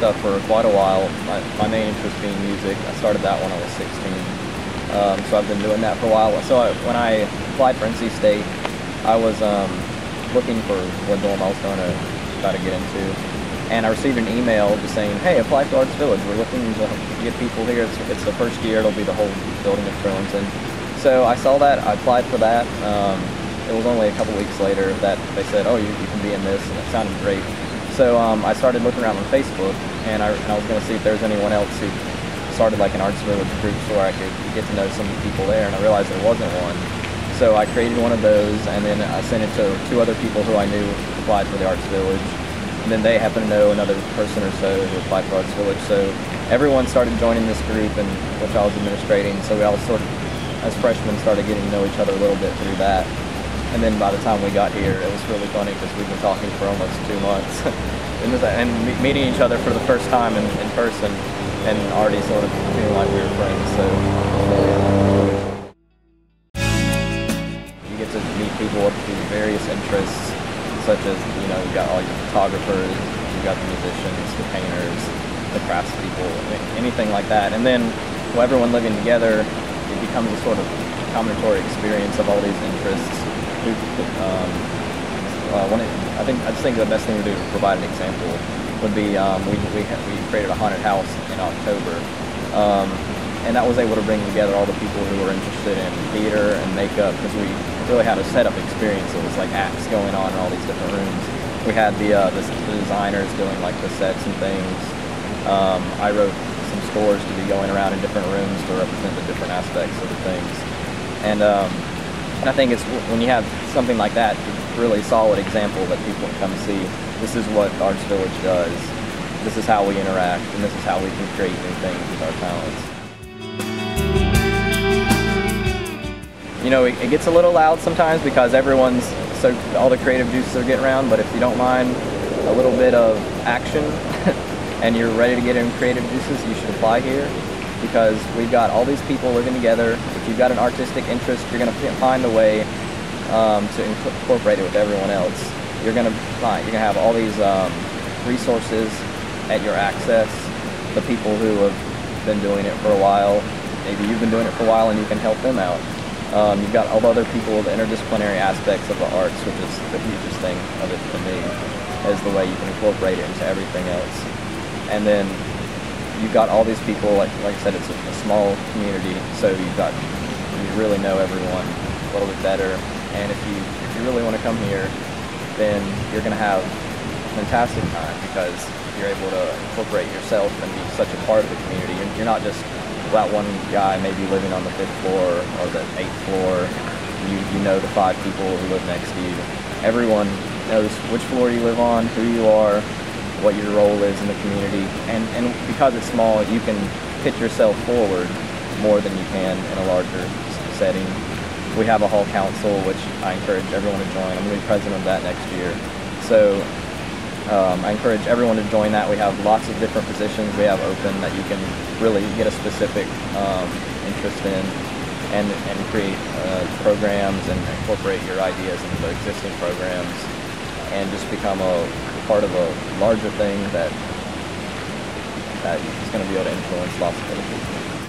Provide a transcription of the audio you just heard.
stuff for quite a while. My main interest being music. I started that when I was 16. So I've been doing that for a while. So when I applied for NC State, I was looking for what dorm I was going to try to get into. And I received an email just saying, hey, apply to Arts Village. We're looking to get people here. It's the first year. It'll be the whole building of thrones. And so I saw that. I applied for that. It was only a couple weeks later that they said, oh, you can be in this. And it sounded great. So I started looking around on Facebook, and I was going to see if there was anyone else who started like an Arts Village group where I could get to know some of the people there. And I realized there wasn't one. So I created one of those, and then I sent it to 2 other people who I knew applied for the Arts Village. And then they happened to know another person or so who applied for Arts Village. So everyone started joining this group, and which I was administrating. So we all sort of, as freshmen, started getting to know each other a little bit through that. And then by the time we got here, it was really funny because we've been talking for almost 2 months. and meeting each other for the first time in person, and already sort of feeling like we were friends. So you get to meet people with various interests, such as, you know, you've got all your photographers, you've got the musicians, the painters, the craftspeople, anything like that. And then, well, everyone living together, it becomes a sort of combinatory experience of all these interests. I just think the best thing to do to provide an example would be we created a haunted house in October, and that was able to bring together all the people who were interested in theater and makeup, because we really had a setup experience. It was like acts going on in all these different rooms. We had the designers doing like the sets and things. I wrote some scores to be going around in different rooms to represent the different aspects of the things. And I think it's when you have something like that, it's a really solid example that people can come see. This is what Arts Village does. This is how we interact, and this is how we can create new things with our talents. You know, it gets a little loud sometimes because all the creative juices are getting around, but if you don't mind a little bit of action and you're ready to get in creative juices, you should apply here, because we've got all these people living together. If you've got an artistic interest, you're going to find a way to incorporate it with everyone else. You're going to have all these resources at your access. The people who have been doing it for a while, maybe you've been doing it for a while, and you can help them out. You've got all the other people, the interdisciplinary aspects of the arts, which is the hugest thing of it for me, is the way you can incorporate it into everything else. And then you've got all these people, like I said, it's a small community, so you really know everyone a little bit better. And if you really want to come here, then you're going to have a fantastic time, because you're able to incorporate yourself and be such a part of the community. You're not just that one guy maybe living on the 5th floor or the 8th floor. You know the 5 people who live next to you. Everyone knows which floor you live on, who you are, what your role is in the community, and because it's small, you can pitch yourself forward more than you can in a larger setting. We have a hall council, which I encourage everyone to join. I'm going to be president of that next year. So I encourage everyone to join that. We have lots of different positions we have open that you can really get a specific interest in, and create programs and incorporate your ideas into the existing programs, and just become a part of a larger thing that is going to be able to influence lots of other people.